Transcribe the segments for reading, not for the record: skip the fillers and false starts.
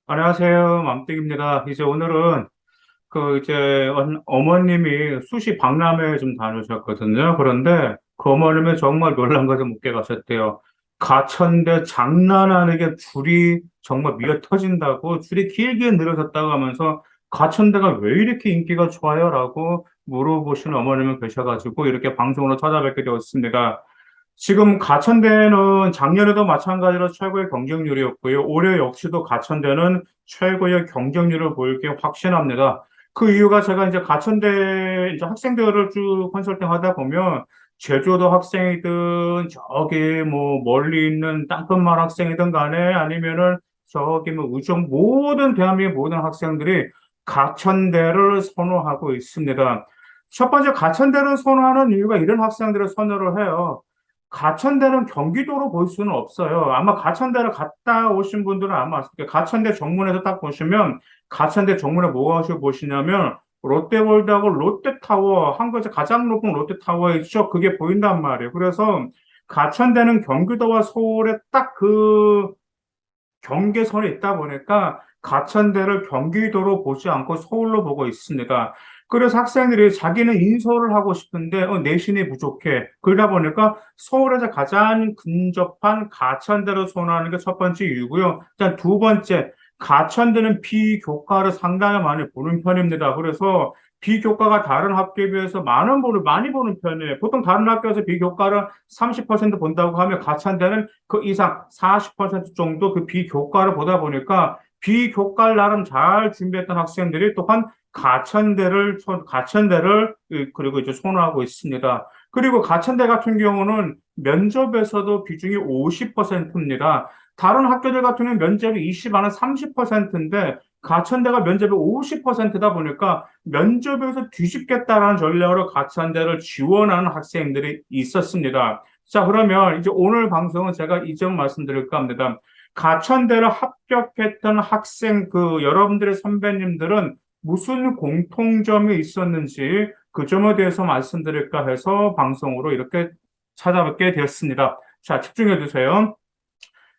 안녕하세요. 맘땡입니다. 이제 오늘은 이제 어머님이 수시 박람회에 좀 다녀오셨거든요. 그런데 그 어머님이 정말 놀란 것을 묻게 가셨대요. 가천대 장난 아니게 줄이 정말 미어 터진다고 줄이 길게 늘어졌다고 하면서 가천대가 왜 이렇게 인기가 좋아요? 라고 물어보시는 어머님이 계셔가지고 이렇게 방송으로 찾아뵙게 되었습니다. 지금 가천대는 작년에도 마찬가지로 최고의 경쟁률이었고요. 올해 역시도 가천대는 최고의 경쟁률을 보일 게 확신합니다. 그 이유가 제가 이제 가천대 이제 학생들을 쭉 컨설팅 하다 보면 제주도 학생이든 저기 뭐 멀리 있는 땅끝마을 학생이든 간에 아니면은 저기 뭐 의정 모든 대한민국 모든 학생들이 가천대를 선호하고 있습니다. 첫 번째 가천대를 선호하는 이유가 이런 학생들을 선호를 해요. 가천대는 경기도로 볼 수는 없어요. 아마 가천대를 갔다 오신 분들은 아마 아실 거예요. 가천대 정문에서 딱 보시면 가천대 정문에 무엇을 보시냐면 롯데월드하고 롯데타워, 한국에서 가장 높은 롯데타워 있죠? 그게 보인단 말이에요. 그래서 가천대는 경기도와 서울에 딱 그 경계선에 있다 보니까 가천대를 경기도로 보지 않고 서울로 보고 있습니다. 그래서 학생들이 자기는 인서울을 하고 싶은데 내신이 부족해. 그러다 보니까 서울에서 가장 근접한 가천대로 선호하는 게 첫 번째 이유고요. 일단 두 번째, 가천대는 비교과를 상당히 많이 보는 편입니다. 그래서 비교과가 다른 학교에 비해서 많이 보는 편이에요. 보통 다른 학교에서 비교과를 30% 본다고 하면 가천대는 그 이상 40% 정도 그 비교과를 보다 보니까 비교과를 나름 잘 준비했던 학생들이 또한 가천대를 그리고 이제 선호하고 있습니다. 그리고 가천대 같은 경우는 면접에서도 비중이 50%입니다. 다른 학교들 같은 경우는 면접이 20, 안 30%인데 가천대가 면접이 50%다 보니까 면접에서 뒤집겠다라는 전략으로 가천대를 지원하는 학생들이 있었습니다. 자, 그러면 이제 오늘 방송은 제가 이 점 말씀드릴까 합니다. 가천대를 합격했던 학생, 여러분들의 선배님들은 무슨 공통점이 있었는지 그 점에 대해서 말씀드릴까 해서 방송으로 이렇게 찾아뵙게 되었습니다. 자, 집중해 주세요.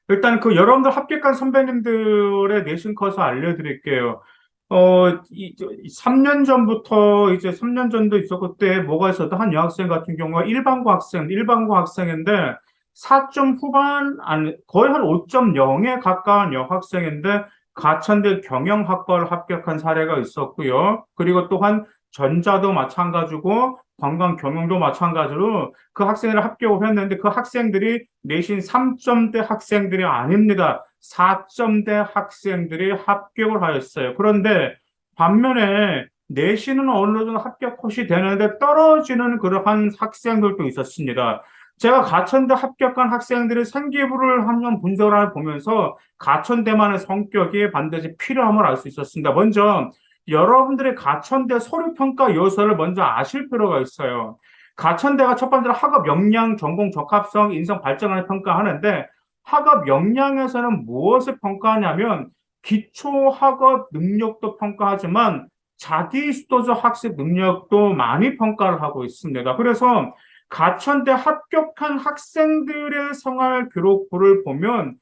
일단 여러분들 합격한 선배님들의 내신 커서 알려드릴게요. 3년 전부터 이제 3년 전도 있었고 그때 뭐가 있었다 한 여학생 같은 경우가 일반고 학생인데 4점 후반, 아니, 거의 한 5.0에 가까운 여학생인데 가천대 경영학과를 합격한 사례가 있었고요. 그리고 또한 전자도 마찬가지고 관광 경영도 마찬가지로 그 학생을 합격을 했는데 그 학생들이 내신 3점대 학생들이 아닙니다. 4점대 학생들이 합격을 하였어요. 그런데 반면에 내신은 어느 정도 합격 컷이 되는데 떨어지는 그러한 학생들도 있었습니다. 제가 가천대 합격한 학생들의 생기부를 한번 분석을 보면서 가천대만의 성격이 반드시 필요함을 알 수 있었습니다. 먼저 여러분들의 가천대 서류평가 요소를 먼저 아실 필요가 있어요. 가천대가 첫 번째로 학업 역량, 전공 적합성, 인성 발전을 평가하는데 학업 역량에서는 무엇을 평가하냐면 기초 학업 능력도 평가하지만 자기 주도적 학습 능력도 많이 평가를 하고 있습니다. 그래서 가천대 합격한 학생들의 생활 기록부를 보면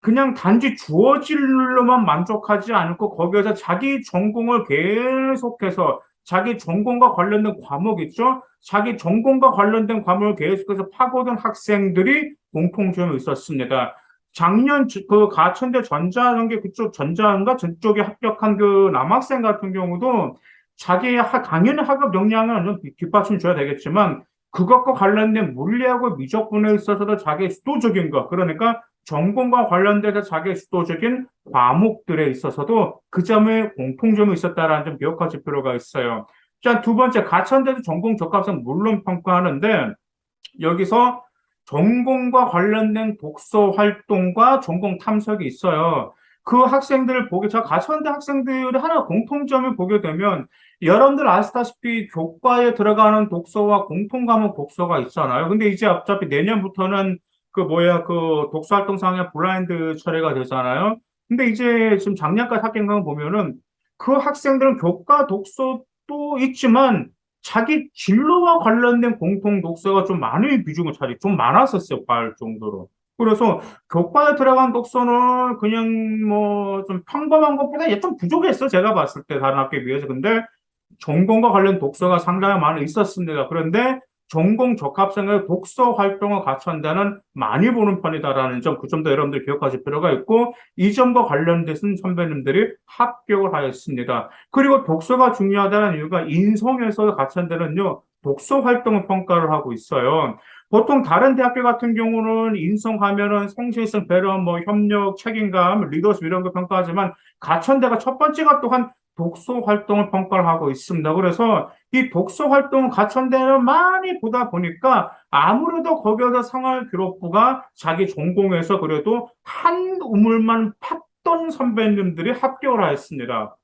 그냥 단지 주어진 일로만 만족하지 않고 거기에서 자기 전공을 계속해서 자기 전공과 관련된 과목 있죠? 자기 전공과 관련된 과목을 계속해서 파고든 학생들이 공통점이 있었습니다. 작년 그 가천대 전자전기 그쪽 전자인가 저쪽에 합격한 그 남학생 같은 경우도 당연히 학업 역량은 좀 뒷받침 줘야 되겠지만 그것과 관련된 물리하고 미적분에 있어서도 자기 수도적인 것, 그러니까 전공과 관련돼서 자기 주도적인 과목들에 있어서도 그 점에 공통점이 있었다라는 점 기억하실 필요가 있어요. 자, 두 번째, 가천대도 전공 적합성 물론 평가하는데 여기서 전공과 관련된 독서 활동과 전공 탐색이 있어요. 그 학생들을 저 가천대 학생들이 하나 공통점을 보게 되면 여러분들 아시다시피 교과에 들어가는 독서와 공통 과목 독서가 있잖아요. 근데 이제 어차피 내년부터는 독서 활동상의 블라인드 처리가 되잖아요. 근데 이제 지금 작년까지 학생들 보면은 그 학생들은 교과 독서도 있지만 자기 진로와 관련된 공통 독서가 좀 많은 비중을 좀 많았었어요, 과할 정도로. 그래서 교과에 들어간 독서는 그냥 뭐 좀 평범한 것보다 좀 부족했어. 제가 봤을 때 다른 학교에 비해서. 근데 전공과 관련 독서가 상당히 많이 있었습니다. 그런데 전공 적합생의 독서 활동을 같이 한 데는 많이 보는 편이다라는 점, 그 점도 여러분들 기억하실 필요가 있고, 이 점과 관련돼서는 선배님들이 합격을 하였습니다. 그리고 독서가 중요하다는 이유가 인성에서 같이 한 데는요, 독서 활동을 평가를 하고 있어요. 보통 다른 대학교 같은 경우는 인성하면은 성실성, 배려, 뭐 협력, 책임감, 리더십 이런 거 평가하지만 가천대가 첫 번째가 또한 독서 활동을 평가를 하고 있습니다. 그래서 이 독서 활동을 가천대를 많이 보다 보니까 아무래도 거기에서 생활기록부가 자기 전공에서 그래도 한 우물만 팠던 선배님들이 합격을 하였습니다.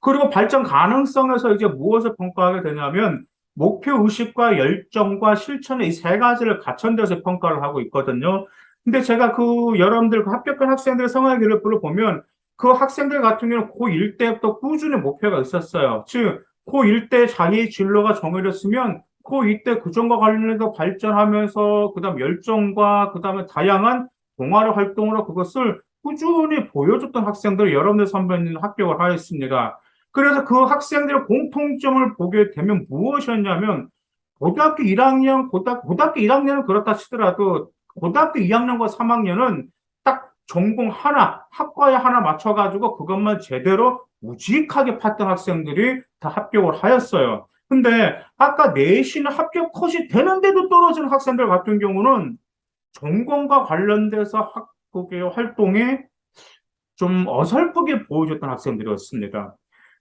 그리고 발전 가능성에서 이제 무엇을 평가하게 되냐면 목표 의식과 열정과 실천의 이 세 가지를 갖춘 데서 평가를 하고 있거든요. 근데 제가 그 여러분들 그 합격한 학생들의 생활 기록부를 보면 그 학생들 같은 경우는 고1 때부터 꾸준히 목표가 있었어요. 즉, 고1 때 자기 진로가 정해졌으면 고2 때 그 점과 관련해서 발전하면서 그다음 열정과 그다음에 다양한 동아리 활동으로 그것을 꾸준히 보여줬던 학생들 여러분들 선배님 합격을 하였습니다. 그래서 그 학생들의 공통점을 보게 되면 무엇이었냐면 고등학교 1학년, 고등학교 1학년은 그렇다 치더라도 고등학교 2학년과 3학년은 딱 전공 하나, 학과에 하나 맞춰가지고 그것만 제대로 우직하게 팠던 학생들이 다 합격을 하였어요. 근데 아까 내신 합격 컷이 되는데도 떨어지는 학생들 같은 경우는 전공과 관련돼서 학국의 활동에 좀 어설프게 보여줬던 학생들이었습니다.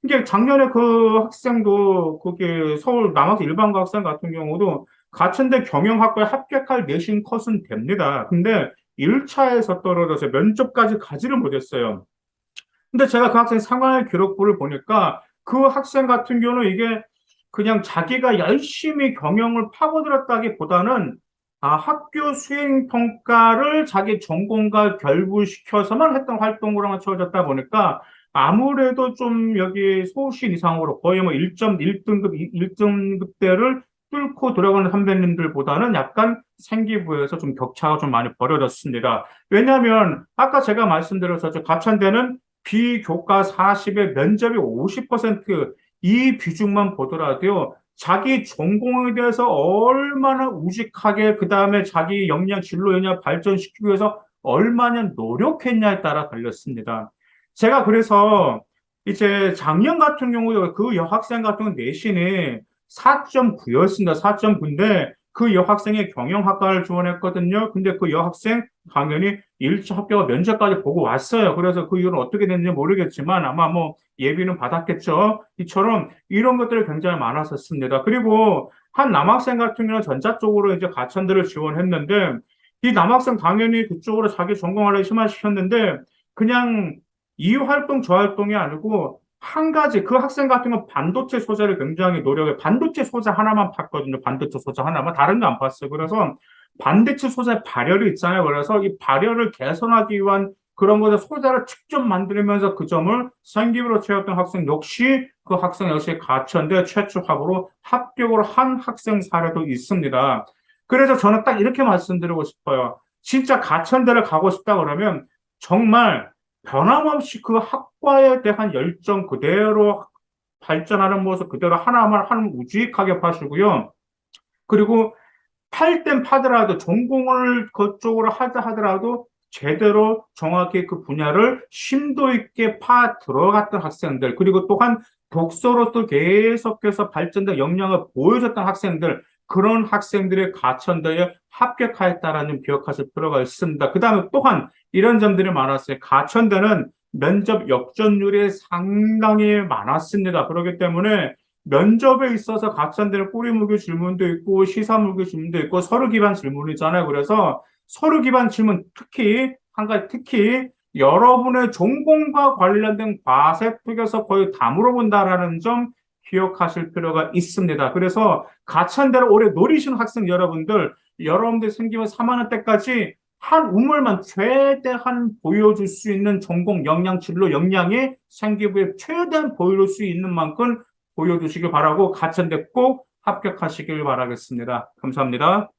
이게 작년에 그 학생도 그게 서울 남학생 일반고 학생 같은 경우도 같은데 경영학과에 합격할 내신 컷은 됩니다. 근데 1차에서 떨어져서 면접까지 가지를 못했어요. 근데 제가 그 학생 생활 기록부를 보니까 그 학생 같은 경우는 이게 그냥 자기가 열심히 경영을 파고들었다기보다는 학교 수행 평가를 자기 전공과 결부시켜서만 했던 활동으로만 채워졌다 보니까 아무래도 좀 여기 소신 이상으로 거의 뭐 1.1등급, 1등급대를 뚫고 들어가는 선배님들보다는 약간 생기부에서 좀 격차가 좀 많이 벌어졌습니다. 왜냐하면 아까 제가 말씀드렸었죠. 가천대는 비교과 40에 면접이 50%이 비중만 보더라도요. 자기 전공에 대해서 얼마나 우직하게 그다음에 자기 역량, 진로 역량 발전시키기 위해서 얼마나 노력했냐에 따라 달렸습니다. 제가 그래서 이제 작년 같은 경우에 그 여학생 같은 경우 내신이 4.9였습니다. 4.9인데 그 여학생이 경영학과를 지원했거든요. 근데 그 여학생 당연히 1차 합격과 면접까지 보고 왔어요. 그래서 그 이유는 어떻게 됐는지 모르겠지만 아마 뭐 예비는 받았겠죠. 이처럼 이런 것들이 굉장히 많았었습니다. 그리고 한 남학생 같은 경우는 전자 쪽으로 이제 가천대를 지원했는데 이 남학생 당연히 그쪽으로 자기 전공을 심화시켰는데 그냥 이 활동 저 활동이 아니고 한 가지 그 학생 같은 건 반도체 소재를 굉장히 노력해 반도체 소재 하나만 봤거든요. 반도체 소재 하나만 다른 거 안 봤어요. 그래서 반도체 소재 발열이 있잖아요. 그래서 이 발열을 개선하기 위한 그런 것에 소재를 직접 만들면서 그 점을 생기부로 채웠던 학생 역시 그 학생 역시 가천대 최초 학으로 합격을 한 학생 사례도 있습니다. 그래서 저는 딱 이렇게 말씀드리고 싶어요. 진짜 가천대를 가고 싶다 그러면 정말 변함없이 그 학과에 대한 열정 그대로 발전하는 모습 그대로 하나만 하는 우직하게 파시고요. 그리고 팔 땐 파더라도 전공을 그쪽으로 하자 하더라도 제대로 정확히 그 분야를 심도 있게 파 들어갔던 학생들 그리고 또한 독서로 또 계속해서 발전된 역량을 보여줬던 학생들 그런 학생들의 가천대에 합격하였다라는 기억하실 필요가 있습니다. 그 다음에 또한 이런 점들이 많았어요. 가천대는 면접 역전율이 상당히 많았습니다. 그렇기 때문에 면접에 있어서 가천대는 꼬리무기 질문도 있고 시사무기 질문도 있고 서류 기반 질문이잖아요. 그래서 서류 기반 질문 특히 한 가지 특히 여러분의 전공과 관련된 과세 쪽에서 거의 다 물어본다라는 점 기억하실 필요가 있습니다. 그래서 가천대를 오래 노리시는 학생 여러분들 여러분들 생기면 3학년 때까지 한 우물만 최대한 보여줄 수 있는 전공 역량 진로 역량이 생기부에 최대한 보여줄 수 있는 만큼 보여주시길 바라고 가천대 꼭 합격하시길 바라겠습니다. 감사합니다.